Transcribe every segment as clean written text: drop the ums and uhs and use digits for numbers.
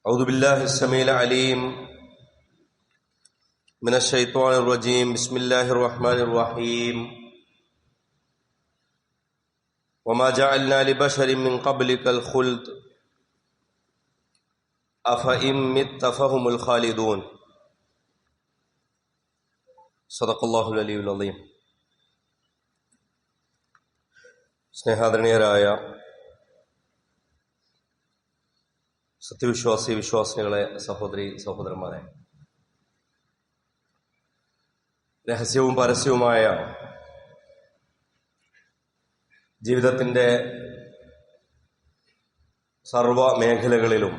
أعوذ بالله السميع العليم من الشيطان الرجيم بسم الله الرحمن الرحيم وما جعلنا لبشر من قبلك الخلد أفإن مت فهم الخالدون صدق الله العلي العظيم. സ്നേഹാദരണീയരായ സത്യവിശ്വാസി വിശ്വാസികളെ, സഹോദരി സഹോദരന്മാരെ, രഹസ്യവും പരസ്യവുമായ ജീവിതത്തിൻ്റെ സർവ മേഖലകളിലും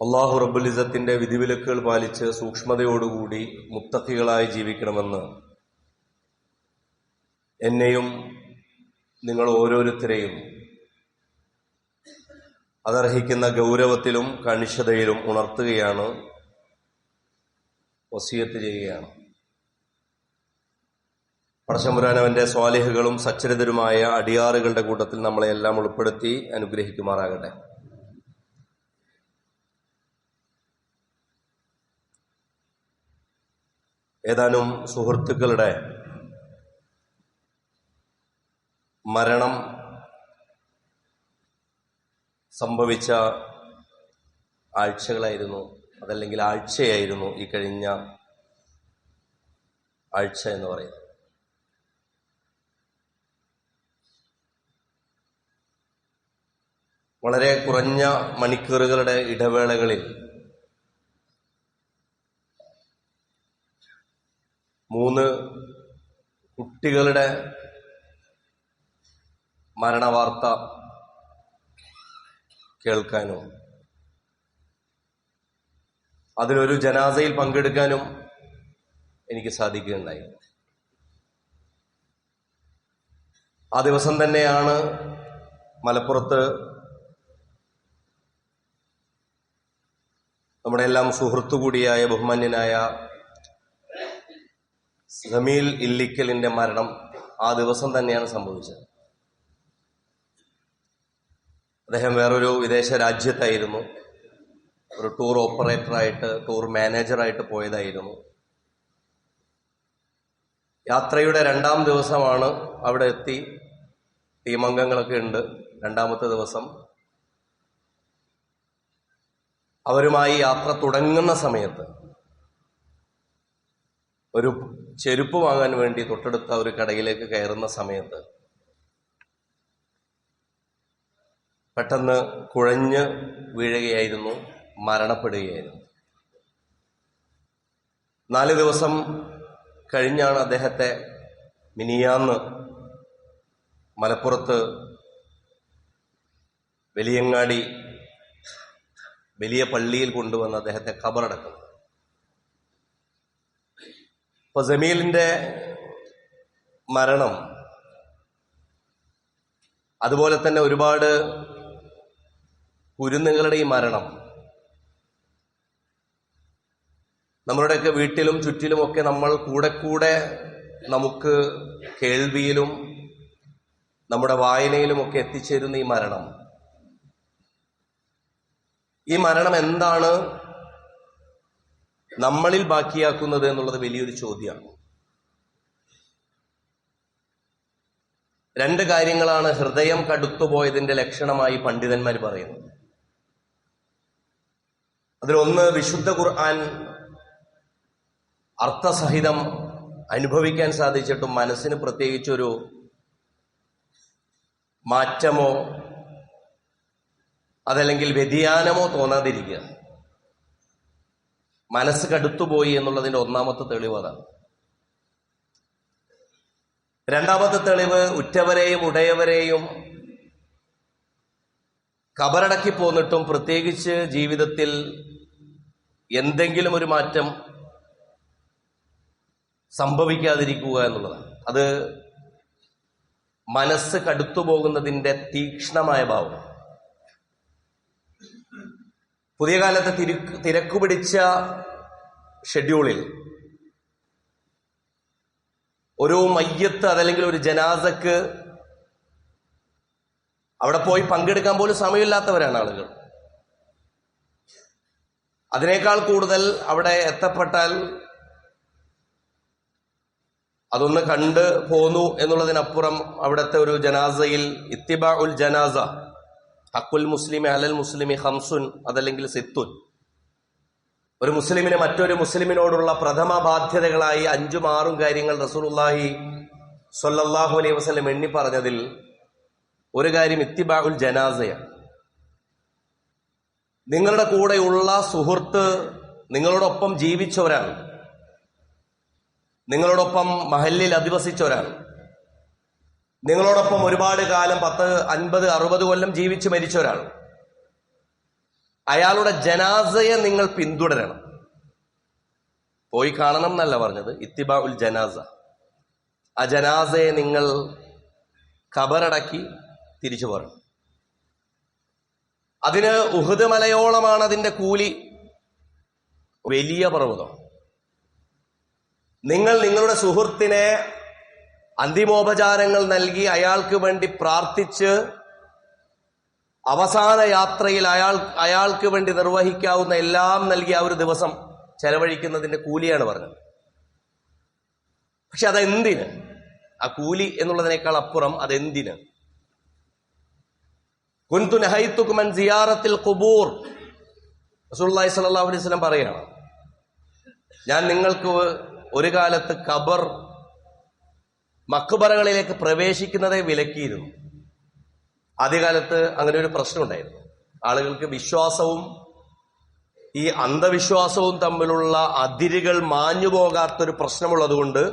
അല്ലാഹു റബ്ബുൽ ഇസ്സത്തിന്റെ വിധിവിലക്കുകൾ പാലിച്ച് സൂക്ഷ്മതയോടുകൂടി മുത്തഖികളായി ജീവിക്കണമെന്ന് എന്നെയും നിങ്ങൾ ഓരോരുത്തരെയും അതർഹിക്കുന്ന ഗൗരവത്തിലും കണിശതയിലും ഉണർത്തുകയാണ്, വസിയത്ത് ചെയ്യുകയാണ്. പടച്ചമ്പുരാൻ അവന്റെ സ്വാലിഹുകളും സച്ചരിതരുമായ അടിയാറുകളുടെ കൂട്ടത്തിൽ നമ്മളെല്ലാം ഉൾപ്പെടുത്തി അനുഗ്രഹിക്കുമാറാകട്ടെ. ഏതാനും സുഹൃത്തുക്കളുടെ മരണം സംഭവിച്ച ആഴ്ചകളായിരുന്നു, അതല്ലെങ്കിൽ ആഴ്ചയായിരുന്നു ഈ കഴിഞ്ഞ ആഴ്ച എന്ന് പറയുന്നത്. വളരെ കുറഞ്ഞ മണിക്കൂറുകളുടെ ഇടവേളകളിൽ 3 കുട്ടികളുടെ മരണവാർത്ത കേൾക്കാനും അതിലൊരു ജനാസയിൽ പങ്കെടുക്കാനും എനിക്ക് സാധിക്കുകയുണ്ടായി. ആ ദിവസം തന്നെയാണ് മലപ്പുറത്ത് നമ്മുടെ എല്ലാം സുഹൃത്തു കൂടിയായ ബഹുമാന്യനായ ജമീൽ ഇല്ലിക്കലിന്റെ മരണം ആ ദിവസം തന്നെയാണ് സംഭവിച്ചത്. അദ്ദേഹം വേറൊരു വിദേശ രാജ്യത്തായിരുന്നു, ഒരു ടൂർ ഓപ്പറേറ്ററായിട്ട്, ടൂർ മാനേജറായിട്ട് പോയതായിരുന്നു. യാത്രയുടെ 2ാം ദിവസമാണ് അവിടെ എത്തി. ടീമംഗങ്ങളൊക്കെ ഉണ്ട്. 2ാമത്തെ ദിവസം അവരുമായി യാത്ര തുടങ്ങുന്ന സമയത്ത് ഒരു ചെരുപ്പ് വാങ്ങാൻ വേണ്ടി തൊട്ടടുത്ത ഒരു കടയിലേക്ക് കയറുന്ന സമയത്ത് പെട്ടെന്ന് കുഴഞ്ഞ് വീഴുകയായിരുന്നു, മരണപ്പെടുകയായിരുന്നു. 4 ദിവസം കഴിഞ്ഞാണ് അദ്ദേഹത്തെ മിനിയാന്ന് മലപ്പുറത്ത് വലിയങ്ങാടി വലിയ പള്ളിയിൽ കൊണ്ടുവന്ന് അദ്ദേഹത്തെ ഖബറടക്കുന്നത്. അപ്പൊ ജമീലിന്റെ മരണം, അതുപോലെ തന്നെ ഒരുപാട് കുരുന്നുകളുടെ ഈ മരണം നമ്മളുടെയൊക്കെ വീട്ടിലും ചുറ്റിലുമൊക്കെ നമ്മൾ കൂടെ നമുക്ക് കേൾവിയിലും നമ്മുടെ വായനയിലുമൊക്കെ എത്തിച്ചേരുന്ന ഈ മരണം എന്താണ് നമ്മളിൽ ബാക്കിയാക്കുന്നത് എന്നുള്ളത് വലിയൊരു ചോദ്യമാണ്. 2 കാര്യങ്ങളാണ് ഹൃദയം കടുത്തുപോയതിന്റെ ലക്ഷണമായി പണ്ഡിതന്മാർ പറയുന്നത്. അതിലൊന്ന്, വിശുദ്ധ ഖുർആൻ അർത്ഥസഹിതം അനുഭവിക്കാൻ സാധിച്ചിട്ടും മനസ്സിന് പ്രത്യേകിച്ചൊരു മാറ്റമോ അതല്ലെങ്കിൽ വ്യതിയാനമോ തോന്നാതിരിക്കുക. മനസ്സ് കടുത്തുപോയി എന്നുള്ളതിന്റെ 1ാമത്തെ തെളിവ് അതാണ്. 2ാമത്തെ തെളിവ്, ഉറ്റവരെയും ഉടയവരെയും കബറടക്കി പോന്നിട്ടും പ്രത്യേകിച്ച് ജീവിതത്തിൽ എന്തെങ്കിലും ഒരു മാറ്റം സംഭവിക്കാതിരിക്കുക എന്നുള്ളതാണ്. അത് മനസ്സ് കടുത്തുപോകുന്നതിന്റെ തീക്ഷ്ണമായ ഭാവം. പുതിയ കാലത്തെ തിരക്കുപിടിച്ച ഷെഡ്യൂളിൽ ഒരു മയ്യത്ത് അതല്ലെങ്കിൽ ഒരു ജനാസക്ക് അവിടെ പോയി പങ്കെടുക്കാൻ പോലും സമയമില്ലാത്തവരാണ് ആളുകൾ. അതിനേക്കാൾ കൂടുതൽ അവിടെ എത്തപ്പെട്ടാൽ അതൊന്ന് കണ്ട് പോന്നു എന്നുള്ളതിനപ്പുറം അവിടുത്തെ ഒരു ജനാസയിൽ ഇത്തിബാഉൽ ജനാസ, ഹഖുൽ മുസ്ലിമി അലൽ മുസ്ലിമി ഖംസുൻ, അതല്ലെങ്കിൽ സിത്തുൻ, ഒരു മുസ്ലിമിന് മറ്റൊരു മുസ്ലിമിനോടുള്ള പ്രഥമ ബാധ്യതകളായി 5ഉം 6ഉം കാര്യങ്ങൾ റസൂലുള്ളാഹി സ്വല്ലല്ലാഹു അലൈഹി വസല്ലം എണ്ണി പറഞ്ഞതിൽ ഒരു കാര്യം ഇത്തിബാഉൽ ജനാസയാണ്. നിങ്ങളുടെ കൂടെയുള്ള സുഹൃത്ത് നിങ്ങളോടൊപ്പം ജീവിച്ചവരാണ്, നിങ്ങളോടൊപ്പം മഹല്ലിൽ അധിവസിച്ചവരാണ്, നിങ്ങളോടൊപ്പം ഒരുപാട് കാലം 10, 50, 60 കൊല്ലം ജീവിച്ച് മരിച്ചവരാണ്. അയാളുടെ ജനാസയെ നിങ്ങൾ പിന്തുടരണം. പോയി കാണണം എന്നല്ല പറഞ്ഞത്, ഇത്തിബാഉൽ ജനാസ. ആ ജനാസയെ നിങ്ങൾ ഖബറടക്കി തിരിച്ചു പോരണം. അതിന് ഉഹുദ് മലയോളമാണ് അതിന്റെ കൂലി, വലിയ പർവ്വതം. നിങ്ങൾ നിങ്ങളുടെ സുഹൃത്തിനെ അന്തിമോപചാരങ്ങൾ നൽകി അയാൾക്ക് വേണ്ടി പ്രാർത്ഥിച്ച് അവസാന യാത്രയിൽ അയാൾക്ക് വേണ്ടി നിർവഹിക്കാവുന്ന എല്ലാം നൽകി ആ ഒരു ദിവസം ചെലവഴിക്കുന്നതിന്റെ കൂലിയാണ് പറഞ്ഞത്. പക്ഷെ അതെന്തിന്? ആ കൂലി എന്നുള്ളതിനേക്കാൾ അപ്പുറം അതെന്തിന്? കുൻതു നഹൈതുകും അൻ സിയാറത്തിൽ ഖുബൂർ, റസൂലുള്ളാഹി സ്വല്ലല്ലാഹു അലൈഹി വസല്ലം പറയുകയാണ്, ഞാൻ നിങ്ങൾക്ക് ഒരു കാലത്ത് ഖബർ മക്ബറകളിലേക്ക് പ്രവേശിക്കുന്നതേ വിലക്കിയിരുന്നു. ആദ്യകാലത്ത് അങ്ങനെ ഒരു പ്രശ്നം ഉണ്ടായിരുന്നു. ആളുകൾക്ക് വിശ്വാസവും ഈ അന്ധവിശ്വാസവും തമ്മിലുള്ള അതിരുകൾ മാഞ്ഞു പോകാത്തൊരു പ്രശ്നമുള്ളതുകൊണ്ട്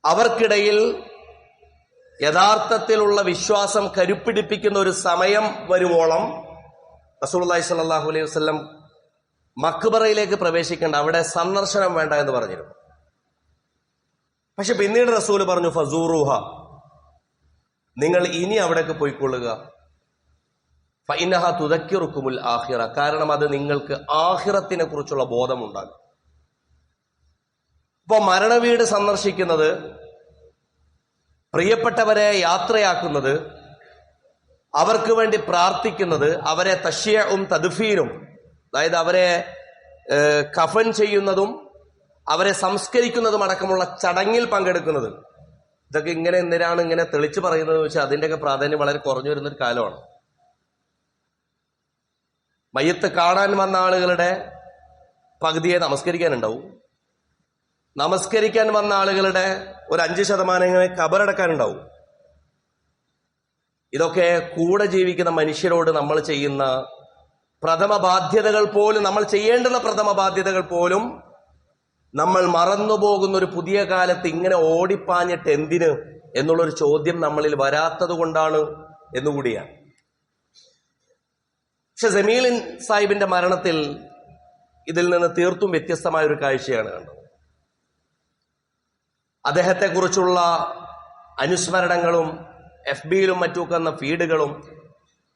അവർക്കിടയിൽ യഥാർത്ഥത്തിലുള്ള വിശ്വാസം കരുപ്പിടിപ്പിക്കുന്ന ഒരു സമയം വരുവോളം റസൂലുള്ളാഹി സ്വല്ലല്ലാഹു അലൈഹി വസല്ലം മക്ബറയിലേക്ക് പ്രവേശിക്കേണ്ട, അവിടെ സന്ദർശനം വേണ്ട എന്ന് പറഞ്ഞിരുന്നു. പക്ഷെ പിന്നീട് റസൂല് പറഞ്ഞു, ഫസൂറുഹ, നിങ്ങൾ ഇനി അവിടേക്ക് പോയിക്കൊള്ളുക, ഫഇന്നഹ തുദക്കിറുക്കുമുൽ ആഖിറ, കാരണം അത് നിങ്ങൾക്ക് ആഖിറത്തിനെ കുറിച്ചുള്ള ബോധമുണ്ടാകും. ഇപ്പൊ മരണവീട് സന്ദർശിക്കുന്നത്, പ്രിയപ്പെട്ടവരെ യാത്രയാക്കുന്നത്, അവർക്ക് വേണ്ടി പ്രാർത്ഥിക്കുന്നത്, അവരെ തശ്യഉം തദ്ഫീനും, അതായത് അവരെ കഫൻ ചെയ്യുന്നതും അവരെ സംസ്കരിക്കുന്നതും അടക്കമുള്ള ചടങ്ങിൽ പങ്കെടുക്കുന്നത്, ഇതൊക്കെ എന്തിനാണ് ഇങ്ങനെ തെളിച്ചു പറയുന്നത് വെച്ചാൽ അതിന്റെയൊക്കെ പ്രാധാന്യം വളരെ കുറഞ്ഞു വരുന്നൊരു കാലമാണ്. മയ്യത്ത് കാണാൻ വന്ന ആളുകളുടെ പകുതിയെ നമസ്കരിക്കാനുണ്ടാവും, നമസ്കരിക്കാൻ വന്ന ആളുകളുടെ ഒരു 5% ഖബറടക്കാനുണ്ടാവും. ഇതൊക്കെ കൂടെ ജീവിക്കുന്ന മനുഷ്യരോട് നമ്മൾ ചെയ്യുന്ന പ്രഥമ ബാധ്യതകൾ പോലും, നമ്മൾ ചെയ്യേണ്ടുന്ന പ്രഥമ ബാധ്യതകൾ പോലും നമ്മൾ മറന്നുപോകുന്ന ഒരു പുതിയ കാലത്ത് ഇങ്ങനെ ഓടിപ്പാഞ്ഞിട്ട് എന്തിന് എന്നുള്ളൊരു ചോദ്യം നമ്മളിൽ വരാത്തത് കൊണ്ടാണ് എന്നുകൂടിയാണ്. പക്ഷെ ജമീൽ സാഹിബിന്റെ മരണത്തിൽ ഇതിൽ നിന്ന് തീർത്തും വ്യത്യസ്തമായ ഒരു കാഴ്ചയാണ് കണ്ടത്. അദ്ദേഹത്തെക്കുറിച്ചുള്ള അനുസ്മരണങ്ങളും FBയിലും മറ്റുമൊക്കെ എന്ന ഫീഡുകളും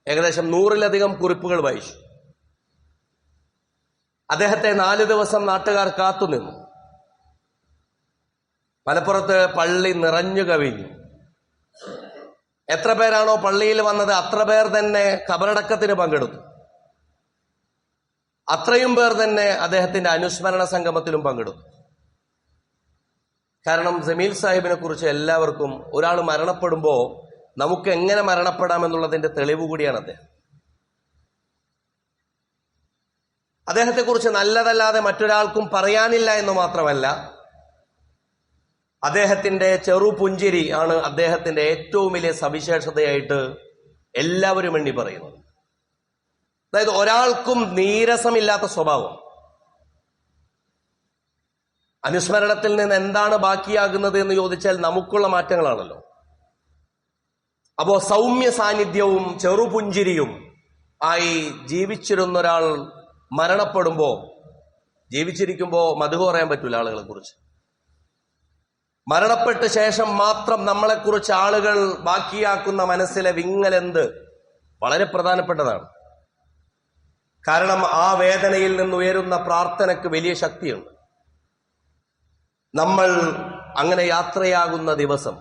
ഏകദേശം 100-ലധികം കുറിപ്പുകൾ വായിച്ചു. അദ്ദേഹത്തെ 4 ദിവസം നാട്ടുകാർ കാത്തുനിന്നു. മലപ്പുറത്ത് പള്ളി നിറഞ്ഞു കവിഞ്ഞു. എത്ര പേരാണോ പള്ളിയിൽ വന്നത് അത്ര പേർ തന്നെ ഖബറടക്കത്തിന് പങ്കെടുത്തു. അത്രയും പേർ തന്നെ അദ്ദേഹത്തിന്റെ അനുസ്മരണ സംഗമത്തിലും പങ്കെടുത്തു. കാരണം ജമീൽ സാഹിബിനെ കുറിച്ച് എല്ലാവർക്കും, ഒരാൾ മരണപ്പെടുമ്പോൾ നമുക്ക് എങ്ങനെ മരണപ്പെടാം എന്നുള്ളതിന്റെ തെളിവ് കൂടിയാണ് അദ്ദേഹം. അദ്ദേഹത്തെക്കുറിച്ച് നല്ലതല്ലാതെ മറ്റൊരാൾക്കും പറയാനില്ല എന്ന് മാത്രമല്ല, അദ്ദേഹത്തിന്റെ ചെറുപുഞ്ചിരി ആണ് അദ്ദേഹത്തിന്റെ ഏറ്റവും വലിയ സവിശേഷതയായിട്ട് എല്ലാവരും എണ്ണി പറയുന്നത്. അതായത് ഒരാൾക്കും നീരസമില്ലാത്ത സ്വഭാവം. അനുസ്മരണത്തിൽ നിന്ന് എന്താണ് ബാക്കിയാകുന്നത് എന്ന് ചോദിച്ചാൽ നമുക്കുള്ള മാറ്റങ്ങളാണല്ലോ. അപ്പോ സൗമ്യ സാന്നിധ്യവും ചെറുപുഞ്ചിരിയും ആയി ജീവിച്ചിരുന്ന ഒരാൾ മരണപ്പെടുമ്പോ, ജീവിച്ചിരിക്കുമ്പോ മധു പറയാൻ പറ്റൂല ആളുകളെ കുറിച്ച്. മരണപ്പെട്ട ശേഷം മാത്രം നമ്മളെക്കുറിച്ച് ആളുകൾ ബാക്കിയാക്കുന്ന മനസ്സിലെ വിങ്ങലെന്ത് വളരെ പ്രധാനപ്പെട്ടതാണ്. കാരണം ആ വേദനയിൽ നിന്ന് ഉയരുന്ന പ്രാർത്ഥനയ്ക്ക് വലിയ ശക്തിയുണ്ട്. നമ്മൾ അങ്ങനെ യാത്രയാകുന്ന ദിവസം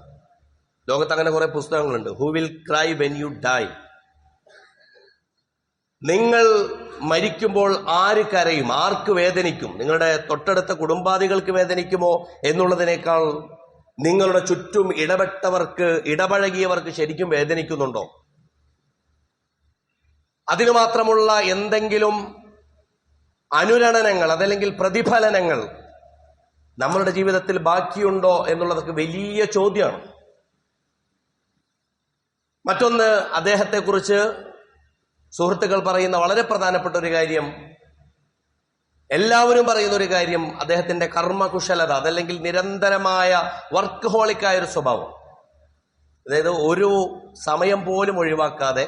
ലോകത്ത് അങ്ങനെ കുറെ പുസ്തകങ്ങളുണ്ട്. Who will cry when you dye. നിങ്ങൾ മരിക്കുമ്പോൾ ആര് കരയും, ആർക്ക് വേദനിക്കും? നിങ്ങളുടെ തൊട്ടടുത്ത കുടുംബാദികൾക്ക് വേദനിക്കുമോ എന്നുള്ളതിനേക്കാൾ നിങ്ങളുടെ ചുറ്റും ഇടപഴകിയവർക്ക് ശരിക്കും വേദനിക്കുന്നുണ്ടോ? അതിനു മാത്രമുള്ള എന്തെങ്കിലും അനുരണനങ്ങൾ അതല്ലെങ്കിൽ പ്രതിഫലനങ്ങൾ നമ്മളുടെ ജീവിതത്തിൽ ബാക്കിയുണ്ടോ എന്നുള്ളതൊക്കെ വലിയ ചോദ്യമാണ്. മറ്റൊന്ന്, അദ്ദേഹത്തെക്കുറിച്ച് സുഹൃത്തുക്കൾ പറയുന്ന വളരെ പ്രധാനപ്പെട്ട ഒരു കാര്യം, എല്ലാവരും പറയുന്ന ഒരു കാര്യം, അദ്ദേഹത്തിന്റെ കർമ്മകുശലത അതല്ലെങ്കിൽ നിരന്തരമായ വർക്ക് ഹോളിക്കായ ഒരു സ്വഭാവം. അതായത് ഒരു സമയം പോലും ഒഴിവാക്കാതെ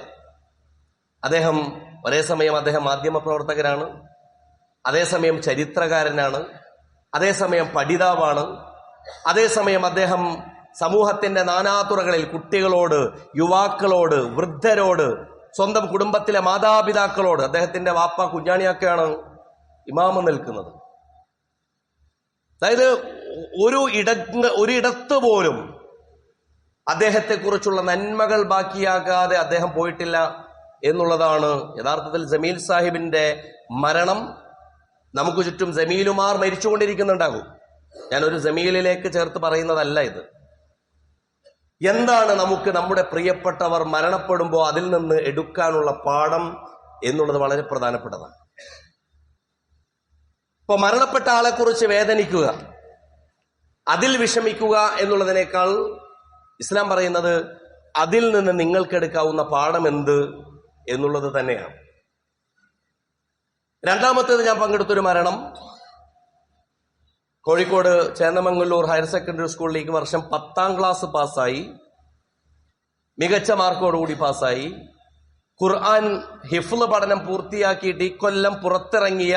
ഒരേ സമയം അദ്ദേഹം മാധ്യമ പ്രവർത്തകരാണ്, അതേസമയം ചരിത്രകാരനാണ്, അതേസമയം പഠിതാവാണ്, അതേസമയം അദ്ദേഹം സമൂഹത്തിന്റെ നാനാതുറകളിൽ കുട്ടികളോട്, യുവാക്കളോട്, വൃദ്ധരോട്, സ്വന്തം കുടുംബത്തിലെ മാതാപിതാക്കളോട്, അദ്ദേഹത്തിന്റെ വാപ്പ കുഞ്ഞാണിയൊക്കെയാണ് ഇമാമ് നിൽക്കുന്നത്. അതായത് ഒരിടത്ത് പോലും അദ്ദേഹത്തെക്കുറിച്ചുള്ള നന്മകൾ ബാക്കിയാകാതെ അദ്ദേഹം പോയിട്ടില്ല എന്നുള്ളതാണ് യഥാർത്ഥത്തിൽ ജമീൽ സാഹിബിന്റെ മരണം. നമുക്ക് ചുറ്റും ജമീലുമാർ മരിച്ചുകൊണ്ടിരിക്കുന്നുണ്ടാകും. ഞാനൊരു ജമീലിലേക്ക് ചേർത്ത് പറയുന്നതല്ല ഇത്. എന്താണ് നമുക്ക് നമ്മുടെ പ്രിയപ്പെട്ടവർ മരണപ്പെടുമ്പോൾ അതിൽ നിന്ന് എടുക്കാനുള്ള പാഠം എന്നുള്ളത് വളരെ പ്രധാനപ്പെട്ടതാണ്. ഇപ്പൊ മരണപ്പെട്ട ആളെക്കുറിച്ച് വേദനിക്കുക, അതിൽ വിഷമിക്കുക എന്നുള്ളതിനേക്കാൾ ഇസ്ലാം പറയുന്നത് അതിൽ നിന്ന് നിങ്ങൾക്കെടുക്കാവുന്ന പാഠം എന്ത് എന്നുള്ളത് തന്നെയാണ്. രണ്ടാമത്തേത്, ഞാൻ പങ്കെടുത്തൊരു മരണം കോഴിക്കോട് ചേന്നമംഗല്ലൂർ ഹയർ സെക്കൻഡറി സ്കൂളിലേക്ക് വർഷം 10ാം ക്ലാസ് പാസ്സായി, മികച്ച മാർക്കോടുകൂടി പാസ്സായി, ഖുർആൻ ഹിഫ്ള് പഠനം പൂർത്തിയാക്കിയിട്ട് ഈ കൊല്ലം പുറത്തിറങ്ങിയ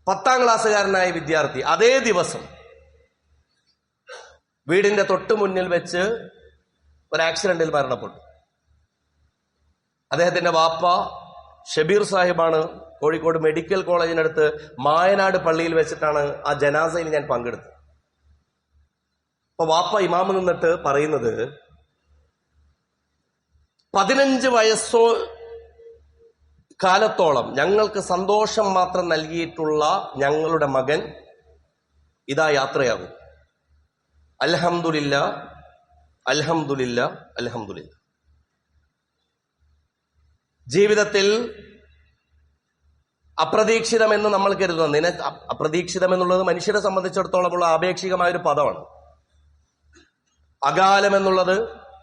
10ാം ക്ലാസ്സുകാരനായ വിദ്യാർത്ഥി അതേ ദിവസം വീടിന്റെ തൊട്ടു മുന്നിൽ വെച്ച് ഒരു ആക്സിഡന്റിൽ മരണപ്പെട്ടു. അദ്ദേഹത്തിന്റെ വാപ്പ ഷബീർ സാഹിബാണ്. കോഴിക്കോട് മെഡിക്കൽ കോളേജിനടുത്ത് മായനാട് പള്ളിയിൽ വെച്ചിട്ടാണ് ആ ജനാസയിൽ ഞാൻ പങ്കെടുത്തത്. അപ്പൊ വാപ്പ ഇമാമ് നിന്നിട്ട് പറയുന്നത്, 15 വയസ്സോ കാലത്തോളം ഞങ്ങൾക്ക് സന്തോഷം മാത്രം നൽകിയിട്ടുള്ള ഞങ്ങളുടെ മകൻ ഇതാ യാത്രയാകും. അൽഹംദുലില്ലാ, അൽഹംദുലില്ലാ, അൽഹംദുലില്ലാ. ജീവിതത്തിൽ അപ്രതീക്ഷിതമെന്ന് നമ്മൾ കരുതുന്നു. അപ്രതീക്ഷിതം എന്നുള്ളത് മനുഷ്യരെ സംബന്ധിച്ചിടത്തോളമുള്ള ആപേക്ഷികമായൊരു പദമാണ്. അകാലം എന്നുള്ളത്,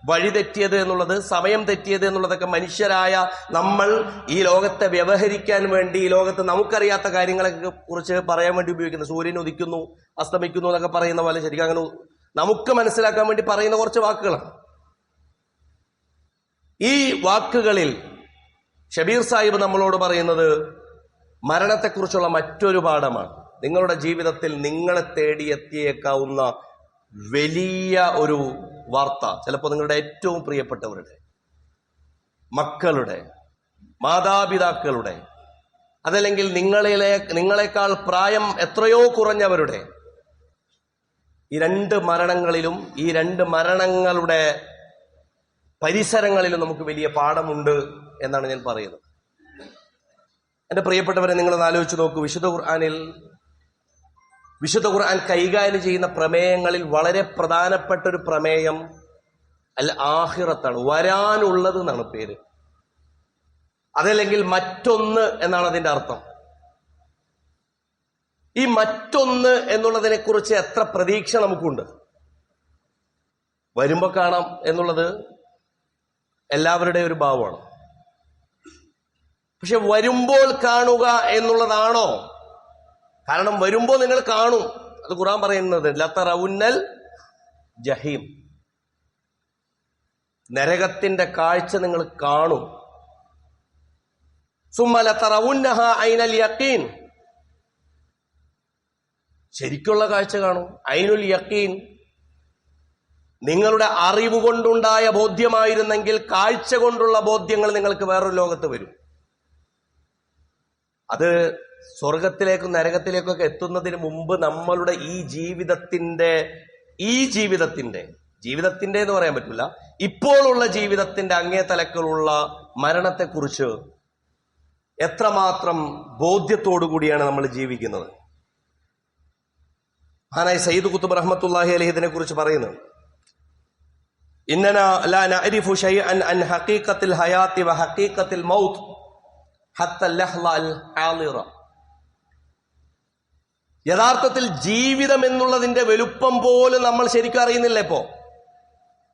വഴിതെറ്റിയത് എന്നുള്ളത്, സമയം തെറ്റിയത് എന്നുള്ളതൊക്കെ മനുഷ്യരായ നമ്മൾ ഈ ലോകത്തെ വ്യവഹരിക്കാൻ വേണ്ടി, ഈ ലോകത്ത് നമുക്കറിയാത്ത കാര്യങ്ങളെ കുറിച്ച് പറയാൻ വേണ്ടി ഉപയോഗിക്കുന്നു. സൂര്യൻ ഉദിക്കുന്നു, അസ്തമിക്കുന്നു എന്നൊക്കെ പറയുന്ന പോലെ ശരിക്കും അങ്ങനെ നമുക്ക് മനസ്സിലാക്കാൻ വേണ്ടി പറയുന്ന കുറച്ച് വാക്കുകളാണ്. ഈ വാക്കുകളിൽ ഷബീർ സാഹിബ് നമ്മളോട് പറയുന്നത് മരണത്തെക്കുറിച്ചുള്ള മറ്റൊരു പാഠമാണ്. നിങ്ങളുടെ ജീവിതത്തിൽ നിങ്ങളെ തേടിയെത്തിയേക്കാവുന്ന വലിയ ഒരു വാർത്ത, ചിലപ്പോൾ നിങ്ങളുടെ ഏറ്റവും പ്രിയപ്പെട്ടവരുടെ, മക്കളുടെ, മാതാപിതാക്കളുടെ, അതല്ലെങ്കിൽ നിങ്ങളെക്കാൾ പ്രായം എത്രയോ കുറഞ്ഞവരുടെ, ഈ 2 മരണങ്ങളിലും, ഈ 2 മരണങ്ങളുടെ പരിസരങ്ങളിലും നമുക്ക് വലിയ പാഠമുണ്ട് എന്നാണ് ഞാൻ പറയുന്നത്. എന്റെ പ്രിയപ്പെട്ടവരെ, നിങ്ങളൊന്ന് ആലോചിച്ച് നോക്കൂ. വിശുദ്ധ ഖുർആൻ കൈകാര്യം ചെയ്യുന്ന പ്രമേയങ്ങളിൽ വളരെ പ്രധാനപ്പെട്ട ഒരു പ്രമേയം അൽ ആഖിറത്താണ്. വരാനുള്ളത് എന്നാണ് പേര്. അതല്ലെങ്കിൽ മറ്റൊന്ന് എന്നാണ് അതിന്റെ അർത്ഥം. ഈ മറ്റൊന്ന് എന്നുള്ളതിനെ കുറിച്ച് എത്ര പ്രതീക്ഷ നമുക്കുണ്ട്. വരുമ്പോ കാണാം എന്നുള്ളത് എല്ലാവരുടെയും ഒരു ഭാവമാണ്. പക്ഷെ വരുമ്പോൾ കാണുക എന്നുള്ളതാണോ? കാരണം വരുമ്പോൾ നിങ്ങൾ കാണും. അത് ഖുർആൻ പറയുന്നത് ലതറവുന്നൽ ജഹീം, നരകത്തിന്റെ കാഴ്ച നിങ്ങൾ കാണും. സുമ്മ ലതറവുന്നഹ ഐനൽ യഖീൻ, ശരിക്കുള്ള കാഴ്ച കാണും. ഐനുൽ യഖീൻ നിങ്ങളുടെ അറിവ് കൊണ്ടുണ്ടായ ബോധ്യമായിരുന്നെങ്കിൽ കാഴ്ച കൊണ്ടുള്ള ബോധ്യങ്ങൾ നിങ്ങൾക്ക് വേറൊരു ലോകത്ത് വരും. അത് സ്വർഗത്തിലേക്കും നരകത്തിലേക്കൊക്കെ എത്തുന്നതിന് മുമ്പ് നമ്മളുടെ ഈ ജീവിതത്തിന്റെ ജീവിതത്തിന്റെ എന്ന് പറയാൻ പറ്റില്ല, ഇപ്പോഴുള്ള ജീവിതത്തിന്റെ അങ്ങേ തലത്തിലുള്ള മരണത്തെക്കുറിച്ച് എത്രമാത്രം ബോധ്യത്തോടു കൂടിയാണ് നമ്മൾ ജീവിക്കുന്നത്. മഹാനായ സയ്യിദ് ഖുത്ബ് റഹ്മത്തുള്ളാഹി അലൈഹി ഇതിനെ കുറിച്ച് പറയുന്നു, ഇന്നനാ ലാ നഅരിഫു ശൈഅൻ അൻ ഹഖീഖത്തിൽ ഹയാത്തി വ ഹഖീഖത്തിൽ മൗത്ത് ഹത്ത ലഹ്ള അൽ ഹാളിറ. യഥാർത്ഥത്തിൽ ജീവിതം എന്നുള്ളതിന്റെ വലുപ്പം പോലും നമ്മൾ ശരിക്കും അറിയുന്നില്ല. ഇപ്പോ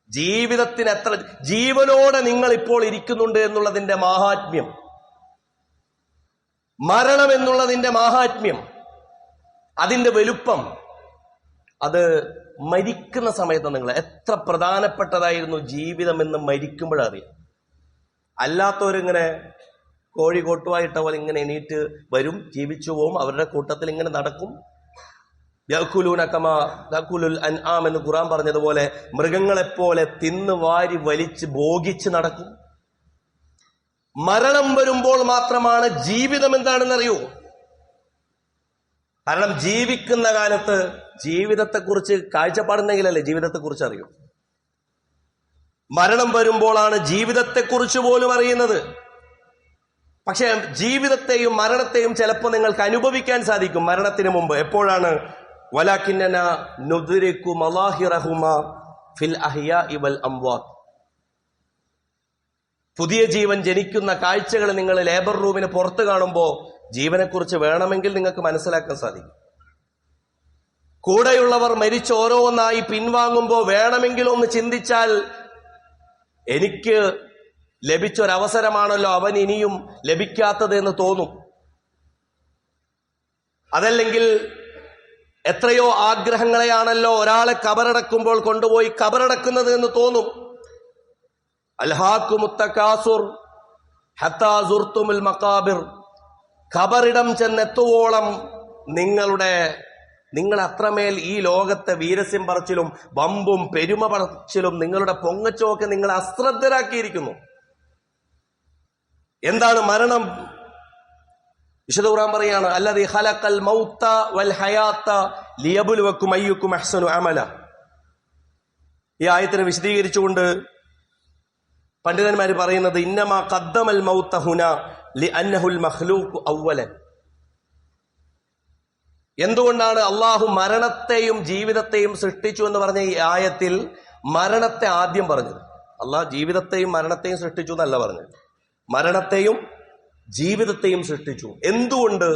ജീവിതത്തിന് എത്ര ജീവനോടെ നിങ്ങൾ ഇപ്പോൾ ഇരിക്കുന്നുണ്ട് എന്നുള്ളതിന്റെ മാഹാത്മ്യം, മരണം എന്നുള്ളതിന്റെ മാഹാത്മ്യം, അതിന്റെ വലുപ്പം, അത് മരിക്കുന്ന സമയത്ത് നിങ്ങൾ എത്ര പ്രധാനപ്പെട്ടതായിരുന്നു ജീവിതം എന്ന് മരിക്കുമ്പോഴറിയാം. അല്ലാത്തവരിങ്ങനെ കോഴി കൊട്ടുവായിട്ട പോലെ ഇങ്ങനെ എണീറ്റ് വരും, ജീവിച്ചു പോവും, അവരുടെ കൂട്ടത്തിൽ ഇങ്ങനെ നടക്കും. യഅ്കുലൂന കമാ തഅ്കുലുൽ അൻആം എന്ന് ഖുർആൻ പറഞ്ഞതുപോലെ മൃഗങ്ങളെപ്പോലെ തിന്ന് വാരി വലിച്ച് ഭോഗിച്ച് നടക്കും. മരണം വരുമ്പോൾ മാത്രമാണ് ജീവിതം എന്താണെന്ന് അറിയൂ. കാരണം ജീവിക്കുന്ന കാലത്ത് ജീവിതത്തെക്കുറിച്ച് കാഴ്ചപ്പാടുണ്ടെങ്കിലല്ലേ ജീവിതത്തെക്കുറിച്ച് അറിയൂ. മരണം വരുമ്പോഴാണ് ജീവിതത്തെക്കുറിച്ച് പോലും അറിയുന്നത്. പക്ഷെ ജീവിതത്തെയും മരണത്തെയും ചിലപ്പോൾ നിങ്ങൾക്ക് അനുഭവിക്കാൻ സാധിക്കും മരണത്തിന് മുമ്പ്. എപ്പോഴാണ്? വലാകിന്നന നുദ്രികു മലാഹിറഹുമാ ഫിൽ അഹ്യാഇ വൽ അംവാത്ത്. പുതിയ ജീവൻ ജനിക്കുന്ന കാഴ്ചകൾ നിങ്ങൾ ലേബർ റൂമിന് പുറത്ത് കാണുമ്പോൾ ജീവനെക്കുറിച്ച് വേണമെങ്കിൽ നിങ്ങൾക്ക് മനസ്സിലാക്കാൻ സാധിക്കും. കൂടെയുള്ളവർ മരിച്ച് ഓരോന്നായി പിൻവാങ്ങുമ്പോൾ വേണമെങ്കിൽ ഒന്ന് ചിന്തിച്ചാൽ എനിക്ക് ലഭിച്ചൊരവസരമാണല്ലോ അവൻ ഇനിയും ലഭിക്കാത്തത് എന്ന് തോന്നും. അതല്ലെങ്കിൽ എത്രയോ ആഗ്രഹങ്ങളെയാണല്ലോ ഒരാളെ കബറടക്കുമ്പോൾ കൊണ്ടുപോയി കബറടക്കുന്നത് എന്ന് തോന്നും. അൽഹാക്കുമുത്തകാസുർ ഹത്താ സുർത്തുമുൽ മഖാബിർ. ഖബറിടം ചെന്നെത്തുവോളം നിങ്ങൾ അത്രമേൽ ഈ ലോകത്തെ വീരസ്യം പറച്ചിലും വമ്പും പെരുമ പറച്ചിലും നിങ്ങളുടെ പൊങ്ങച്ചമൊക്കെ നിങ്ങളെ അശ്രദ്ധരാക്കിയിരിക്കുന്നു. എന്താണ് മരണം? വിശുദ്ധ ഖുർആൻ പറയാണ്, അല്ലദീ ഖലഖൽ മൗത വൽ ഹയാത ലിയബ്ലുവക്കും അയ്യുക്കും അഹ്സനു അമല. ഈ ആയത്തിനെ വിശദീകരിച്ചുകൊണ്ട് പണ്ഡിതന്മാർ പറയുന്നത്, ഇന്നമാ ഖദ്ദമൽ മൗത ഹുനാ ലിഅന്നഹുൽ മഖ്ലൂഖു അവ്വലൻ. എന്തുകൊണ്ടാണ് അള്ളാഹു മരണത്തെയും ജീവിതത്തെയും സൃഷ്ടിച്ചു എന്ന് പറഞ്ഞ ഈ ആയത്തിൽ മരണത്തെ ആദ്യം പറഞ്ഞത്? അള്ളാഹ് ജീവിതത്തെയും മരണത്തെയും സൃഷ്ടിച്ചു എന്നല്ല പറഞ്ഞത്, മരണത്തെയും ജീവിതത്തെയും സൃഷ്ടിച്ചു. എന്തുകൊണ്ട്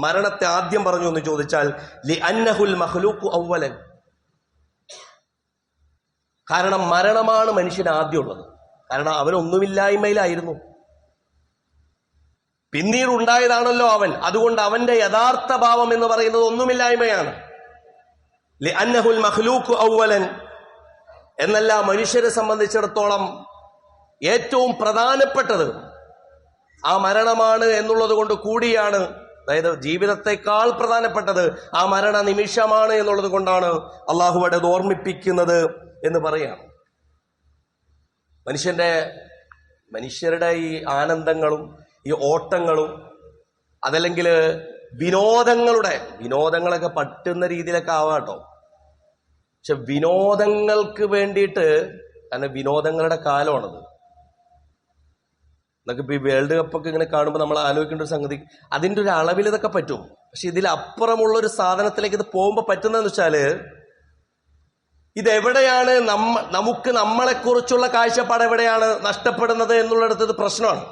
മരണത്തെ ആദ്യം പറഞ്ഞു എന്ന് ചോദിച്ചാൽ ലിഅന്നഹുൽ മഖ്ലൂഖു അവ്വലൻ. കാരണം മരണമാണ് മനുഷ്യന് ആദ്യമുള്ളത്. കാരണം അവനൊന്നുമില്ലായ്മയിലായിരുന്നു, പിന്നീട് ഉണ്ടായതാണല്ലോ അവൻ. അതുകൊണ്ട് അവന്റെ യഥാർത്ഥ ഭാവം എന്ന് പറയുന്നത് ഒന്നുമില്ലായ്മയാണ്. ലിഅന്നഹുൽ മഖ്ലൂഖു അവ്വലൻ എന്നല്ല, മനുഷ്യരെ സംബന്ധിച്ചിടത്തോളം ഏറ്റവും പ്രധാനപ്പെട്ടത് ആ മരണമാണ് എന്നുള്ളത് കൊണ്ട് കൂടിയാണ്. അതായത് ജീവിതത്തെക്കാൾ പ്രധാനപ്പെട്ടത് ആ മരണ നിമിഷമാണ് എന്നുള്ളത് കൊണ്ടാണ് അള്ളാഹു അവിടെ ഓർമ്മിപ്പിക്കുന്നത് എന്ന് പറയാണ്. മനുഷ്യരുടെ ഈ ആനന്ദങ്ങളും ഈ ഓട്ടങ്ങളും അതല്ലെങ്കിൽ വിനോദങ്ങളൊക്കെ പറ്റുന്ന രീതിയിലൊക്കെ ആവാട്ടോ. പക്ഷെ വിനോദങ്ങൾക്ക് വേണ്ടിയിട്ട്, കാരണം വിനോദങ്ങളുടെ കാലമാണത്. എന്നൊക്കെ ഈ വേൾഡ് കപ്പൊക്കെ ഇങ്ങനെ കാണുമ്പോൾ നമ്മൾ ആലോചിക്കേണ്ട ഒരു സംഗതി, അതിൻ്റെ ഒരു അളവിൽ ഇതൊക്കെ പറ്റും. പക്ഷെ ഇതിലപ്പുറമുള്ള ഒരു സാധനത്തിലേക്ക് ഇത് പോകുമ്പോൾ പറ്റുന്നതെന്ന് വെച്ചാല്, ഇതെവിടെയാണ് നമുക്ക് നമ്മളെക്കുറിച്ചുള്ള കാഴ്ചപ്പാട് എവിടെയാണ് നഷ്ടപ്പെടുന്നത് എന്നുള്ളിടത്ത് ഇത് പ്രശ്നമാണ്.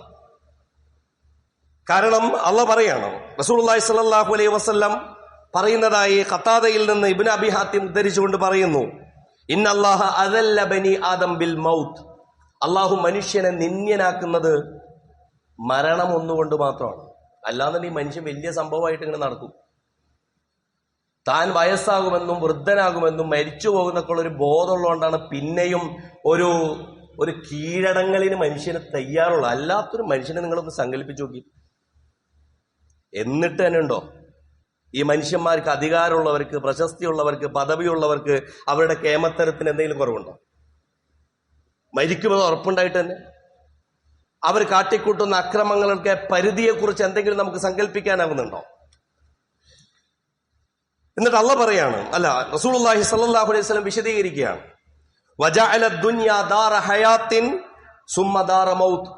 കാരണം അള്ളാഹ് പറയാണ്, റസൂലുള്ളാഹി സ്വല്ലല്ലാഹു അലൈഹി വസല്ലം പറയുന്നതായി ഖത്താദയിൽ നിന്ന് ഇബ്നു അബി ഹാത്തിം ഉദ്ധരിച്ചുകൊണ്ട് പറയുന്നു, ഇന്നല്ലാഹ അദല്ല ബനി ആദം ബിൽ മൗത്ത്. അള്ളാഹു മനുഷ്യനെ നിന്ദ്യനാക്കുന്നത് മരണം ഒന്നുകൊണ്ട് മാത്രമാണ്. അല്ലാന്നുണ്ടെങ്കിൽ മനുഷ്യൻ വലിയ സംഭവമായിട്ട് ഇങ്ങനെ നടക്കും. താൻ വയസ്സാകുമെന്നും വൃദ്ധനാകുമെന്നും മരിച്ചു പോകുന്നൊക്കെ ഉള്ള ഒരു ബോധമുള്ളതുകൊണ്ടാണ് പിന്നെയും ഒരു കീഴടങ്ങലിന് മനുഷ്യന് തയ്യാറുള്ള. അല്ലാത്തൊരു മനുഷ്യനെ നിങ്ങളൊന്ന് സങ്കല്പിച്ചു നോക്കി. എന്നിട്ട് തന്നെ ഉണ്ടോ ഈ മനുഷ്യന്മാർക്ക്, അധികാരമുള്ളവർക്ക്, പ്രശസ്തിയുള്ളവർക്ക്, പദവിയുള്ളവർക്ക് അവരുടെ കേമത്തരത്തിന് എന്തെങ്കിലും കുറവുണ്ടോ? മരിക്കുമെന്ന് ഉറപ്പുണ്ടായിട്ട് തന്നെ അവർ കാട്ടിക്കൂട്ടുന്ന അക്രമങ്ങളുടെ പരിധിയെക്കുറിച്ച് എന്തെങ്കിലും നമുക്ക് സങ്കല്പിക്കാനാവുന്നുണ്ടോ? എന്നിട്ട് അള്ളാഹ് പറയാണ്, റസൂലുള്ളാഹി സ്വല്ലല്ലാഹു അലൈഹി വസല്ലം വിശദീകരിക്കുകയാണ്, വജഅല ദുനിയാ ദാറ ഹയാത്തിൻ സുമ്മ ദാറ മൗത്ത്.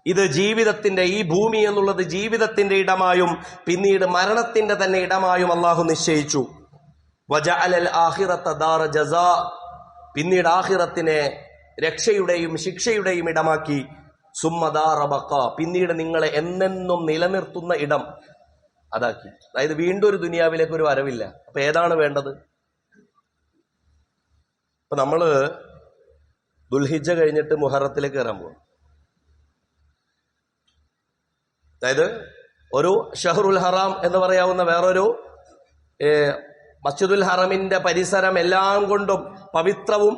ഇത് ജീവിതത്തിന്റെ, ഈ ഭൂമി എന്നുള്ളത് ജീവിതത്തിന്റെ ഇടമായും പിന്നീട് മരണത്തിന്റെ തന്നെ ഇടമായും അള്ളാഹു നിശ്ചയിച്ചു. വജഅലൽ ആഖിറത ദാറ ജസാ, പിന്നീട് ആഖിറത്തിനെ രക്ഷയുടെയും ശിക്ഷയുടെയും ഇടമാക്കി. സുമ്മ ദാറ ബഖാ, പിന്നീട് നിങ്ങളെ എന്നെന്നും നിലനിർത്തുന്ന ഇടം അതാക്കി. അതായത് വീണ്ടും ഒരു ദുനിയാവിലേക്ക് ഒരു വരവില്ല. അപ്പൊ ഏതാണ് വേണ്ടത്? ഇപ്പൊ നമ്മള് ദുൽഹിജ്ജ കഴിഞ്ഞിട്ട് മുഹറത്തിലേക്ക് കയറാൻ പോകും. അതായത് ഒരു ഷഹറുൽ ഹറാം എന്ന് പറയാവുന്ന വേറൊരു മസ്ജിദുൽ ഹറമിന്റെ പരിസരം എല്ലാം കൊണ്ടും പവിത്രവും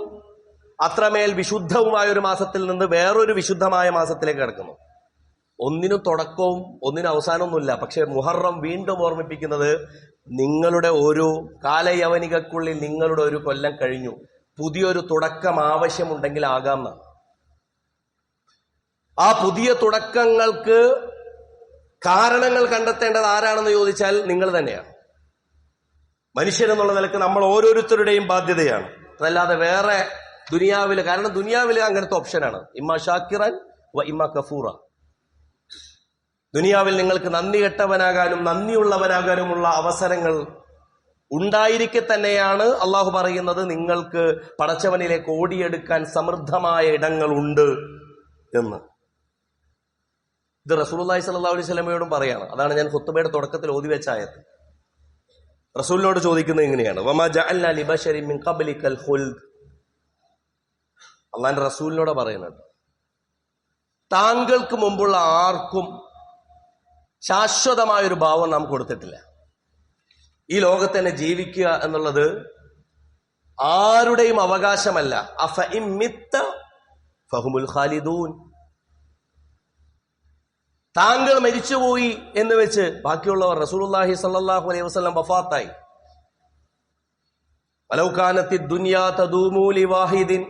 അത്രമേൽ വിശുദ്ധവുമായ ഒരു മാസത്തിൽ നിന്ന് വേറൊരു വിശുദ്ധമായ മാസത്തിലേക്ക് കിടക്കുന്നു. ഒന്നിനും തുടക്കവും ഒന്നിനും അവസാനമൊന്നുമില്ല. പക്ഷെ മുഹറം വീണ്ടും ഓർമ്മിപ്പിക്കുന്നത് നിങ്ങളുടെ ഒരു കാലയവനികക്കുള്ളിൽ നിങ്ങളുടെ ഒരു കൊല്ലം കഴിഞ്ഞു, പുതിയൊരു തുടക്കം ആവശ്യമുണ്ടെങ്കിൽ ആകാം. ആ പുതിയ തുടക്കങ്ങൾക്ക് കാരണങ്ങൾ കണ്ടെത്തേണ്ടത് ആരാണെന്ന് ചോദിച്ചാൽ നിങ്ങൾ തന്നെയാണ്. മനുഷ്യരെന്നുള്ള നിലക്ക് നമ്മൾ ഓരോരുത്തരുടെയും ബാധ്യതയാണ്. അതല്ലാതെ വേറെ ദുനിയാവില്, കാരണം ദുനിയാവില് അങ്ങനത്തെ ഓപ്ഷനാണ്, ഇമ്മ ഷാക്കിറൻ വ ഇമ്മ കഫൂറ. ദുനിയാവിൽ നിങ്ങൾക്ക് നന്ദി കെട്ടവനാകാനും നന്ദിയുള്ളവനാകാനുമുള്ള അവസരങ്ങൾ ഉണ്ടായിരിക്കെ തന്നെയാണ് അള്ളാഹു പറയുന്നത് നിങ്ങൾക്ക് പടച്ചവനിലേക്ക് ഓടിയെടുക്കാൻ സമൃദ്ധമായ ഇടങ്ങളുണ്ട് എന്ന്. ഇത് റസൂലുള്ളാഹി സ്വല്ലല്ലാഹു അലൈഹി വസല്ലമയോടും പറയാണ്. അതാണ് ഞാൻ ഖുത്ബയുടെ തുടക്കത്തിൽ ഓതി വെച്ച ആയത്ത്. റസൂലിനോട് ചോദിക്കുന്നത് ഇങ്ങനെയാണ്, വമാ ജഅൽനാ ലിബശരിൻ മിൻ ഖബ്ലിക്കൽ ഖുൽദ്. അള്ളാന്റെ റസൂലിനോട് പറയുന്നുണ്ട്, താങ്കൾക്ക് മുമ്പുള്ള ആർക്കും ശാശ്വതമായൊരു ഭാവം നാം കൊടുത്തിട്ടില്ല. ഈ ലോകത്ത് തന്നെ ജീവിക്കുക എന്നുള്ളത് ആരുടെയും അവകാശമല്ല. അഫ ഇൻ മിത്ത ഫഹുമുൽ ഖാലിദൂൻ. താങ്കൾ മരിച്ചുപോയി എന്ന് വെച്ച് ബാക്കിയുള്ളവർ, റസൂലുള്ളാഹി സ്വല്ലല്ലാഹു അലൈഹി വസല്ലം വഫാത്തായി. വലൗ കാനത്തി ദുനിയാ തദൂമു ലിവാഹിദിൻ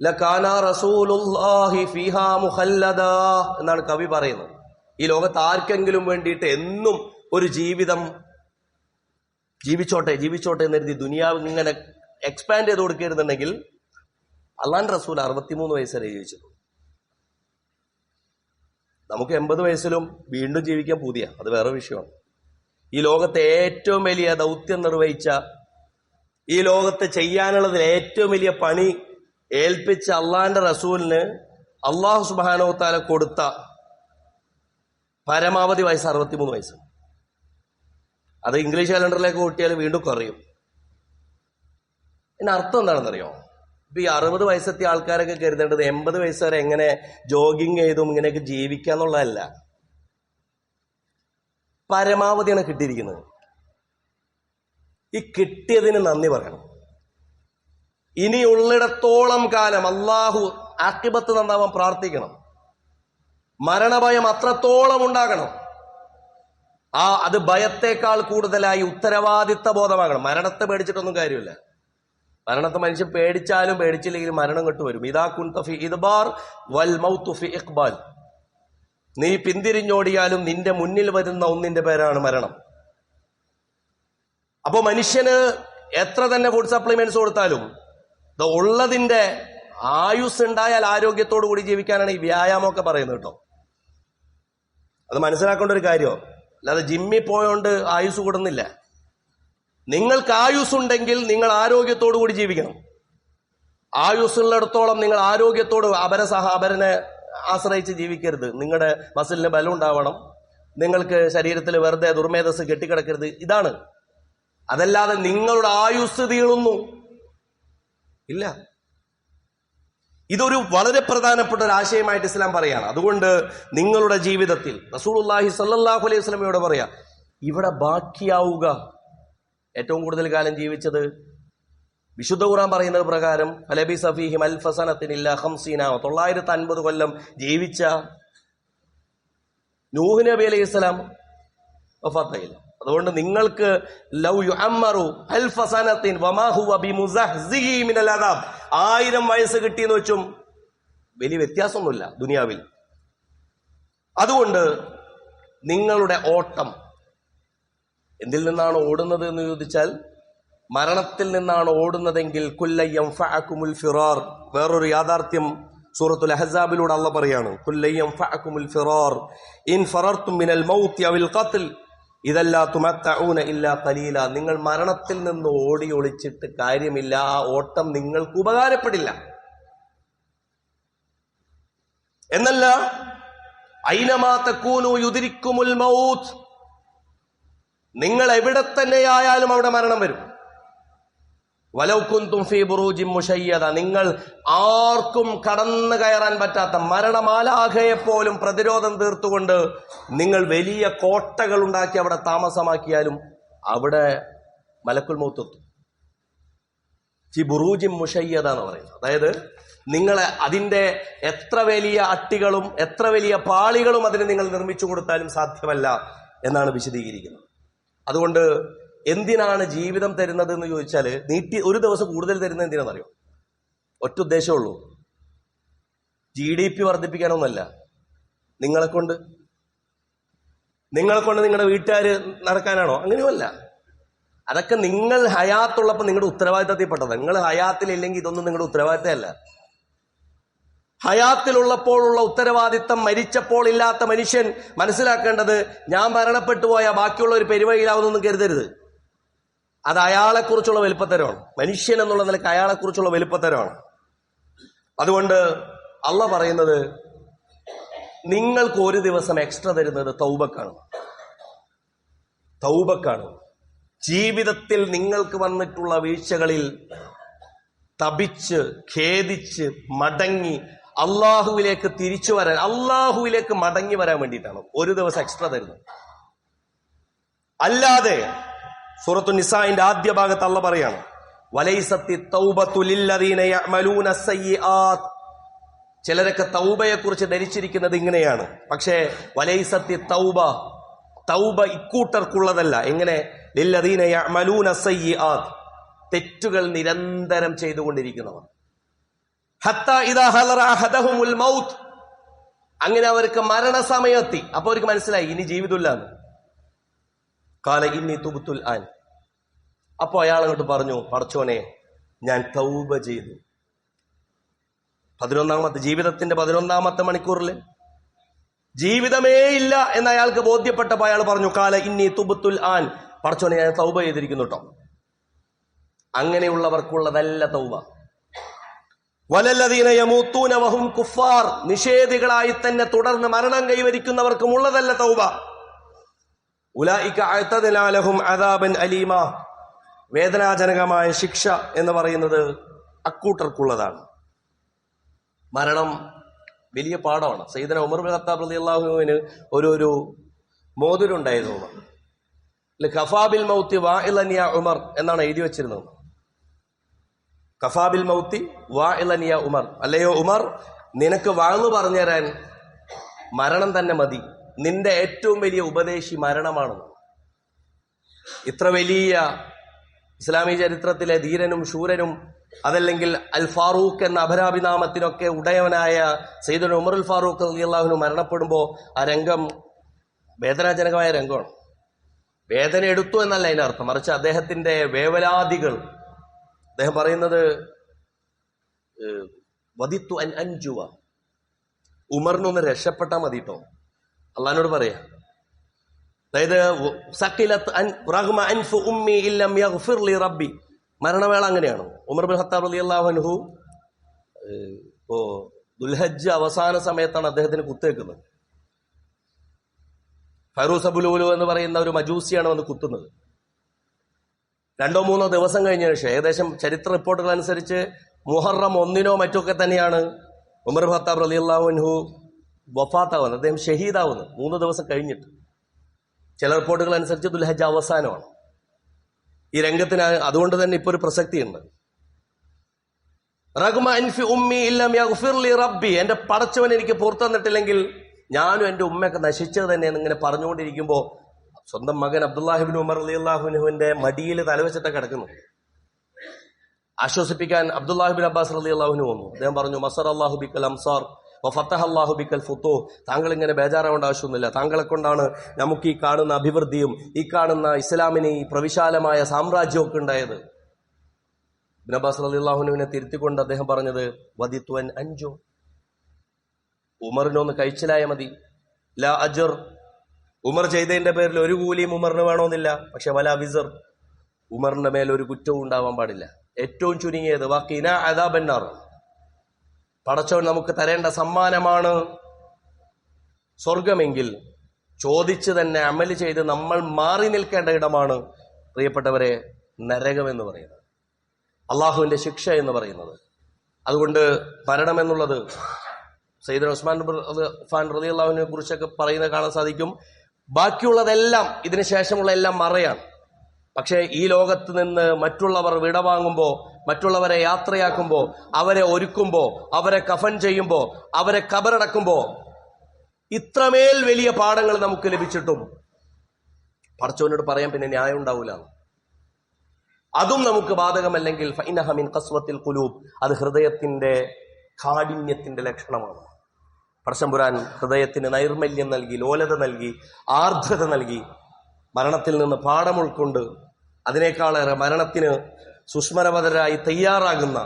ലകാന റസൂലുള്ളാഹി ഫീഹാ മുഖല്ലദാ എന്നാണ് കവി പറയുന്നത്. ഈ ലോകത്ത് ആർക്കെങ്കിലും വേണ്ടിയിട്ട് എന്നും ഒരു ജീവിതം ജീവിച്ചോട്ടെ എന്ന് കരുതി ദുനിയാവ് ഇങ്ങനെ എക്സ്പാൻഡ് ചെയ്ത് കൊടുക്കരുന്നുണ്ടെങ്കിൽ അള്ളാന്റെ റസൂൽ 63 വയസ്സ് വരെ ജീവിച്ചിട്ടുണ്ട്. നമുക്ക് 80 വയസ്സിലും വീണ്ടും ജീവിക്കാൻ പുതിയ, അത് വേറെ വിഷയമാണ്. ഈ ലോകത്തെ ഏറ്റവും വലിയ ദൗത്യം നിർവഹിച്ച, ഈ ലോകത്ത് ചെയ്യാനുള്ളതിൽ ഏറ്റവും വലിയ പണി ഏൽപ്പിച്ച അള്ളാന്റെ റസൂലിന് അള്ളാഹു സുബ്ഹാനഹു വ തആല കൊടുത്ത പരമാവധി വയസ്സ് 63 വയസ്സ്. അത് ഇംഗ്ലീഷ് കലണ്ടറിലേക്ക് കൂട്ടിയാൽ വീണ്ടും കുറയും. ഇതിന്റെ അർത്ഥം എന്താണെന്നറിയോ? ഇപ്പൊ ഈ 60 വയസ്സെത്തിയ ആൾക്കാരൊക്കെ കരുതേണ്ടത് 80 വയസ്സ് വരെ എങ്ങനെ ജോഗിങ് ചെയ്തും ഇങ്ങനെയൊക്കെ ജീവിക്കാന്നുള്ളതല്ല. പരമാവധിയാണ് കിട്ടിയിരിക്കുന്നത്. ഈ കിട്ടിയതിന് നന്ദി പറയണം. ഇനിയുള്ളിടത്തോളം കാലം അള്ളാഹു ആഖിബത്ത് നന്നാവാൻ പ്രാർത്ഥിക്കണം. മരണഭയം അത്രത്തോളം ഉണ്ടാകണം. അത് ഭയത്തേക്കാൾ കൂടുതലായി ഉത്തരവാദിത്ത ബോധമാകണം. മരണത്തെ പേടിച്ചിട്ടൊന്നും കാര്യമില്ല. മരണത്തെ മനുഷ്യൻ പേടിച്ചാലും പേടിച്ചില്ലെങ്കിലും മരണം കെട്ടുവരും. ഇദാ കുൻത ഫി ഇദ്ബാർ വൽ മൗതു ഫി ഇഖ്ബാൽ. നീ പിന്തിരിഞ്ഞോടിയാലും നിന്റെ മുന്നിൽ വരുന്ന ഒന്നിന്റെ പേരാണ് മരണം. അപ്പൊ മനുഷ്യന് എത്ര തന്നെ ഫുഡ് സപ്ലിമെന്റ്സ് കൊടുത്താലും ഉള്ളതിന്റെ ആയുസ് ഉണ്ടായാൽ ആരോഗ്യത്തോടു കൂടി ജീവിക്കാനാണ് ഈ വ്യായാമമൊക്കെ പറയുന്നത് കേട്ടോ. അത് മനസ്സിലാക്കേണ്ട ഒരു കാര്യമോ. അല്ലാതെ ജിമ്മിൽ പോയോണ്ട് ആയുസ് കൂടുന്നില്ല. നിങ്ങൾക്ക് ആയുസ് ഉണ്ടെങ്കിൽ നിങ്ങൾ ആരോഗ്യത്തോടു കൂടി ജീവിക്കണം. ആയുസ്സുള്ളിടത്തോളം നിങ്ങൾ ആരോഗ്യത്തോട് അപരനെ ആശ്രയിച്ച് ജീവിക്കരുത്. നിങ്ങളുടെ മസിലിന് ബലം ഉണ്ടാവണം. നിങ്ങൾക്ക് ശരീരത്തിൽ വെറുതെ ദുർമേധസ് കെട്ടിക്കിടക്കരുത്. ഇതാണ്. അതല്ലാതെ നിങ്ങളുടെ ആയുസ് തീളുന്നു ഇല്ല. ഇതൊരു വളരെ പ്രധാനപ്പെട്ട ഒരു ആശയമായിട്ട് ഇസ്ലാം പറയാണ്. അതുകൊണ്ട് നിങ്ങളുടെ ജീവിതത്തിൽ റസൂലുള്ളാഹി സ്വല്ലല്ലാഹു അലൈഹി വസല്ലമയോട് പറയാ, ഇവിടെ ബാക്കിയാവുക. ഏറ്റവും കൂടുതൽ കാലം ജീവിച്ചത് വിശുദ്ധ ഖുർആൻ പറയുന്നത് പ്രകാരം ഫലബിസ ഫീഹിം അൽഫ സനത്തിൻ ഇല്ലാ 950 കൊല്ലം ജീവിച്ച നൂഹ് നബി അലൈഹിസ്സലാം വഫാത്തായില്ല. അതുകൊണ്ട് നിങ്ങൾക്ക് ലൗ യുഅമ്മറു അൽഫ സനത്തിൻ വമാ ഹുവ ബിമുസഹ്സിഹി മിനൽ അദാബ്, 1000 വയസ്സ് കിട്ടിയെന്ന് വെച്ചും വലിയ വ്യത്യാസമൊന്നുമില്ല ദുനിയാവിൽ. അതുകൊണ്ട് നിങ്ങളുടെ ഓട്ടം എന്തിൽ നിന്നാണ് ഓടുന്നത് എന്ന് ചോദിച്ചാൽ മരണത്തിൽ നിന്നാണ് ഓടുന്നതെങ്കിൽ കുല്ലയ്യം ഫഅകുമുൽ ഫിറാർ. വേറൊരു യാഥാർത്ഥ്യം സൂറത്തുൽ അഹ്സാബിലൂടെ അല്ലാഹ് പറയാണ്, കുല്ലയ്യം ഫഅകുമുൽ ഫിറാർ ഇൻ ഫറർതും മിനൽ മൗതി അവൽ ഖത്ൽ ഇദല്ലാ തുമത്തഊന ഇല്ലാ ഖലീല. നിങ്ങൾ മരണത്തിൽ നിന്ന് ഓടി ഒളിച്ചിട്ട് കാര്യമില്ല, ആ ഓട്ടം നിങ്ങൾക്ക് ഉപകാരപ്പെടില്ല. എന്നല്ല, ഐനമാ തകൂനു യുദ്രിക്കുമുൽ മൗത്ത്, നിങ്ങൾ എവിടെ തന്നെയായാലും അവിടെ മരണം വരും. വലൗ കുന്തും ഫീ ബുറൂജിൻ മുശയ്യദ, നിങ്ങൾ ആർക്കും കടന്നു കയറാൻ പറ്റാത്ത മരണമാലാഖയെ പോലും പ്രതിരോധം തീർത്തുകൊണ്ട് നിങ്ങൾ വലിയ കോട്ടകൾ ഉണ്ടാക്കി അവിടെ താമസമാക്കിയാലും അവിടെ മലക്കുൽ മൗത്ത് എത്തും. ഫീ ബുറൂജിൻ മുശയ്യദ എന്ന് പറയുന്നത്, അതായത് നിങ്ങളെ അതിന്റെ എത്ര വലിയ അട്ടികളും എത്ര വലിയ പാളികളും അതിന് നിങ്ങൾ നിർമ്മിച്ചു കൊടുത്താലും സാധ്യമല്ല എന്നാണ് വിശദീകരിക്കുന്നത്. അതുകൊണ്ട് എന്തിനാണ് ജീവിതം തരുന്നത് എന്ന് ചോദിച്ചാൽ, നീട്ടി ഒരു ദിവസം കൂടുതൽ തരുന്നത് എന്തിനാണെന്നറിയോ? ഒറ്റ ഉദ്ദേശമുള്ളൂ, GDP വർദ്ധിപ്പിക്കാനൊന്നുമല്ല. നിങ്ങളെ കൊണ്ട് നിങ്ങളുടെ വീട്ടുകാർ നടക്കാനാണോ? അങ്ങനെയുമല്ല. അതൊക്കെ നിങ്ങൾ ഹയാത്തുള്ളപ്പോൾ നിങ്ങളുടെ ഉത്തരവാദിത്തത്തിൽപ്പെട്ടത്. നിങ്ങൾ ഹയാത്തിലില്ലെങ്കിൽ ഇതൊന്നും നിങ്ങളുടെ ഉത്തരവാദിത്തമല്ല. ഹയാത്തിലുള്ളപ്പോഴുള്ള ഉത്തരവാദിത്തം മരിച്ചപ്പോൾ ഇല്ലാത്ത മനുഷ്യൻ മനസ്സിലാക്കേണ്ടത്, ഞാൻ മരണപ്പെട്ടു പോയാൽ ബാക്കിയുള്ള ഒരു പെരുവഴിയിലാവുന്നൊന്നും കരുതരുത്. അത് അയാളെക്കുറിച്ചുള്ള വലുപ്പത്തരമാണ്. മനുഷ്യൻ എന്നുള്ള നിലക്ക് അയാളെക്കുറിച്ചുള്ള വലുപ്പത്തരമാണ്. അതുകൊണ്ട് അള്ളാഹ് പറയുന്നത്, നിങ്ങൾക്ക് ഒരു ദിവസം എക്സ്ട്രാ തരുന്നത് തൗബക്കാണ്. ജീവിതത്തിൽ നിങ്ങൾക്ക് വന്നിട്ടുള്ള വീഴ്ചകളിൽ തപിച്ച് ഖേദിച്ച് മടങ്ങി അള്ളാഹുവിലേക്ക് തിരിച്ചു വരാൻ, അള്ളാഹുവിലേക്ക് മടങ്ങി വരാൻ വേണ്ടിയിട്ടാണ് ഒരു ദിവസം എക്സ്ട്രാ തരുന്നത്. അല്ലാതെ സൂറത്തു നിസാഇന്റെ ആദ്യ ഭാഗത്ത് അള്ളാഹ് പറയാണ്, വലൈസത്തി തൗബതു ലില്ലദീന യഅമലൂന സയ്യിആത്ത്. ചിലരൊക്കെ തൗബയെ കുറിച്ച് ധരിച്ചിരിക്കുന്നത് ഇങ്ങനെയാണ്. പക്ഷേ വലൈസത്തി തൗബ ഇക്കൂട്ടർക്കുള്ളതല്ല. എങ്ങനെ? ലില്ലദീന യഅമലൂന സയ്യിആത്ത്, തെറ്റുകൾ നിരന്തരം ചെയ്തുകൊണ്ടിരിക്കുന്നവർ. ഹത്താ ഇദാ ഹലറ അഹദഹുമുൽ മൗത്ത്, അങ്ങനെ അവർക്ക് മരണസമയത്തി, അപ്പോൾ അവർക്ക് മനസ്സിലായി ഇനി ജീവിതമില്ലാന്ന്. ഖാല ഇന്നി തുബ്തുൽ ആൻ, അപ്പോൾ അയാൾ അങ്ങോട്ട് പറഞ്ഞു, പടച്ചോനെ ഞാൻ തൗബ ചെയ്തു. ജീവിതത്തിന്റെ 11ാമത്തെ മണിക്കൂറിൽ ജീവിതമേ ഇല്ല എന്ന് അയാൾക്ക് ബോധ്യപ്പെട്ടപ്പോൾ അയാൾ പറഞ്ഞു, ഖാല ഇന്നി തുബ്തുൽ ആൻ, പടച്ചോനെ ഞാൻ തൗബ ചെയ്തിരിക്കുന്നു കേട്ടോ. അങ്ങനെയുള്ളവർക്കുള്ളതല്ല തൗബ. വലല്ലദീന യമൂത്തൂന വഹും കുഫാർ, നിഷേധികളായി തന്നെ തുടർന്ന് മരണം കൈവരിക്കുന്നവർക്കും ഉള്ളതല്ല തൗബ. ഉലൈക അഅതദനാ ലഹും അദാബൻ അലീമ, വേദനാജനകമായ ശിക്ഷ എന്ന് പറയുന്നത് അക്കൂട്ടർക്കുള്ളതാണ്. മരണം വലിയ പാഠമാണ്. സയ്യിദന ഉമർ ബിൻ ഖത്താബ് റളിയല്ലാഹു അൻഹുവിന് ഒരു മോതിരുണ്ടായിരുന്നു. ഖഫാബിൽ മൗത്തി വാഇലൻ യാ ഉമർ എന്നാണ് എഴുതി വെച്ചിരുന്നത്. ഖഫാബിൽ മൗത്തി വാഇലൻ യാ ഉമർ, അല്ലയോ ഉമർ, നിനക്ക് വാഴ്ന്നു പറഞ്ഞു തരാൻ മരണം തന്നെ മതി. നിന്റെ ഏറ്റവും വലിയ ഉപദേശി മരണമാണ്. ഇത്ര വലിയ ഇസ്ലാമിക ചരിത്രത്തിലെ ധീരനും ശൂരനും അതല്ലെങ്കിൽ അൽ ഫാറൂഖ് എന്ന അപരാഭിനാമത്തിനൊക്കെ ഉടയവനായ സയ്യിദുന ഉമറുൽ ഫാറൂഖ് റളിയല്ലാഹു അൻഹു മരണപ്പെടുമ്പോൾ ആ രംഗം വേദനാജനകമായ രംഗമാണ്. വേദന എടുത്തു എന്നല്ല അതിന്റെ അർത്ഥം, മറിച്ച് അദ്ദേഹത്തിന്റെ വേവലാദികൾ. അദ്ദേഹം പറയുന്നത്, വദിത്തു അൻ അൻജുവ, ഉമറിനൊന്ന് രക്ഷപ്പെട്ടാൽ മതി കേട്ടോ. അള്ളാഹിനോട് പറയാ, അതായത് മരണവേള അങ്ങനെയാണ്. ഉമർ ബിൻ ഖത്താബ് റളിയല്ലാഹു അൻഹു ഇപ്പോ ദുൽഹജ്ജ് അവസാന സമയത്താണ് അദ്ദേഹത്തിന് കുത്തേക്കുന്നത്. ഫൈറൂസ് അബുലൂലു എന്ന് പറയുന്ന ഒരു മജൂസിയാണ് വന്ന് കുത്തുന്നത്. 2-3 ദിവസം കഴിഞ്ഞതിന് ശേഷം, ഏകദേശം ചരിത്ര റിപ്പോർട്ടുകൾ അനുസരിച്ച് മുഹറം 1 മറ്റൊക്കെ തന്നെയാണ് ഉമർ ബിൻ ഖത്താബ് റളിയല്ലാഹു അൻഹു വഫാത്താവുന്നത്, അദ്ദേഹം ഷഹീദാവുന്നത് 3 ദിവസം കഴിഞ്ഞിട്ട്. ചില റിപ്പോർട്ടുകൾ അനുസരിച്ച് ദുൽഹജ്ജ് അവസാനമാണ്. ഈ രംഗത്തിന് അതുകൊണ്ട് തന്നെ ഇപ്പൊ ഒരു പ്രസക്തിയുണ്ട്. റഗ്മ അൻഫി ഉമ്മി ഇല്ലം യഗ്ഫിർ ലി റബ്ബി, എന്റെ പടച്ചവൻ എനിക്ക് പുറത്തു തന്നിട്ടില്ലെങ്കിൽ ഞാനും എന്റെ ഉമ്മയൊക്കെ നശിച്ചത് തന്നെയെന്ന് ഇങ്ങനെ പറഞ്ഞുകൊണ്ടിരിക്കുമ്പോൾ സ്വന്തം മകൻ അബ്ദുല്ലാഹിബ്നു ഉമർ റളിയല്ലാഹു അൻഹുവിന്റെ മടിയിൽ തലവെച്ചിട്ട് കിടക്കുന്നു. ആശ്വസിപ്പിക്കാൻ അബ്ദുല്ലാഹിബ്നു അബ്ബാസ് റളിയല്ലാഹു അൻഹു വന്നു. അദ്ദേഹം പറഞ്ഞു, മസർ അല്ലാഹു ബിക്കൽ അംസാർ വഫതഹ അല്ലാഹു ബിക്കൽ ഫുതൂഹ്, താങ്കൾ ഇങ്ങനെ ബേജാറാവേണ്ട ആവശ്യമൊന്നുമില്ല. താങ്കളെ കൊണ്ടാണ് നമുക്ക് ഈ കാണുന്ന അഭിവൃദ്ധിയും ഈ കാണുന്ന ഇസ്ലാമിന് ഈ പ്രവിശാലമായ സാമ്രാജ്യമൊക്കെ ഉണ്ടായത്. ഇബ്നു അബ്ബാസ് റളിയല്ലാഹുവിനെ തിരുത്തിക്കൊണ്ട് അദ്ദേഹം പറഞ്ഞത് വദിത്വൻ അഞ്ചു, ഉമറിനൊന്ന് കഴിച്ചിലായ മതി. ലാ അജർ, ഉമർ ചെയ്തതിന്റെ പേരിൽ ഒരു കൂലിയും ഉമറിന് വേണമെന്നില്ല. പക്ഷെ വലാ വിസർ, ഉമറിന്റെ മേൽ ഒരു കുറ്റവും ഉണ്ടാവാൻ പാടില്ല. ഏറ്റവും ചുരുങ്ങിയത് വഖീന അദാബന്നാർ, പടച്ചവൻ നമുക്ക് തരേണ്ട സമ്മാനമാണ് സ്വർഗമെങ്കിൽ ചോദിച്ച് തന്നെ അമല് ചെയ്ത് നമ്മൾ മാറി നിൽക്കേണ്ട ഇടമാണ് പ്രിയപ്പെട്ടവരെ നരകം എന്ന് പറയുന്നത്, അള്ളാഹുവിന്റെ ശിക്ഷ എന്ന് പറയുന്നത്. അതുകൊണ്ട് മരണമെന്നുള്ളത് സയ്യിദുന ഉസ്മാൻ അഫ്ഫാൻ റളിയല്ലാഹുവിനെ കുറിച്ചൊക്കെ പറയുന്നത് കാണാൻ സാധിക്കും. ബാക്കിയുള്ളതെല്ലാം ഇതിനു ശേഷമുള്ള എല്ലാം മറയാണ്. പക്ഷേ ഈ ലോകത്ത് നിന്ന് മറ്റുള്ളവർ വിടവാങ്ങുമ്പോൾ, മറ്റുള്ളവരെ യാത്രയാക്കുമ്പോൾ, അവരെ ഒരുക്കുമ്പോൾ, അവരെ കഫൻ ചെയ്യുമ്പോൾ, അവരെ ഖബറടക്കുമ്പോൾ ഇത്രമേൽ വലിയ പാഠങ്ങൾ നമുക്ക് ലഭിച്ചിട്ടും പടച്ചവനോട് പറയാൻ പിന്നെ ന്യായം ഉണ്ടാവില്ല. അതും നമുക്ക് ബാധകമല്ലെങ്കിൽ ഫഇന്നഹ മിൻ ഖസ്വത്തിൽ ഖുലൂബ്, അത് ഹൃദയത്തിന്റെ കാഠിന്യത്തിന്റെ ലക്ഷണമാണ്. പടച്ചമ്പുരാൻ ഹൃദയത്തിന് നൈർമല്യം നൽകി, ലോലത നൽകി, ആർദ്രത നൽകി, മരണത്തിൽ നിന്ന് പാഠം ഉൾക്കൊണ്ട് അതിനേക്കാളേറെ മരണത്തിന് സുസ്മരവതരായി തയ്യാറാകുന്ന,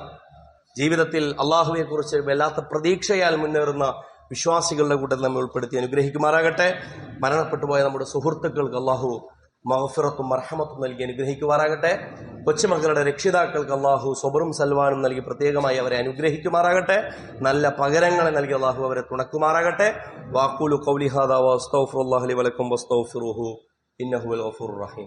ജീവിതത്തിൽ അള്ളാഹുവെ കുറിച്ച് വല്ലാത്ത പ്രതീക്ഷയാൽ മുന്നേറുന്ന വിശ്വാസികളുടെ കൂട്ടത്തിൽ നമ്മെ ഉൾപ്പെടുത്തി അനുഗ്രഹിക്കുമാറാകട്ടെ. മരണപ്പെട്ടുപോയ നമ്മുടെ സുഹൃത്തുക്കൾക്ക് അള്ളാഹു മഗ്ഫിറത്തും മർഹമത്തും നൽകി അനുഗ്രഹിക്കുമാറാകട്ടെ. കൊച്ചുമക്കളുടെ രക്ഷിതാക്കൾക്ക് അള്ളാഹു സ്വബറും സൽവാനും നൽകി പ്രത്യേകമായി അവരെ അനുഗ്രഹിക്കുമാറാകട്ടെ. നല്ല പകരങ്ങളെ നൽകി അള്ളാഹു അവരെ തുണക്കുമാറാകട്ടെ. വാഖൂലു ഖൗലി ഹാദാ വഅസ്തഗ്ഫിറുല്ലാഹ ലി വലക്കും വസ്തഗ്ഫിറുഹു ഇന്നഹു വൽ ഗഫൂറുർ റഹീം.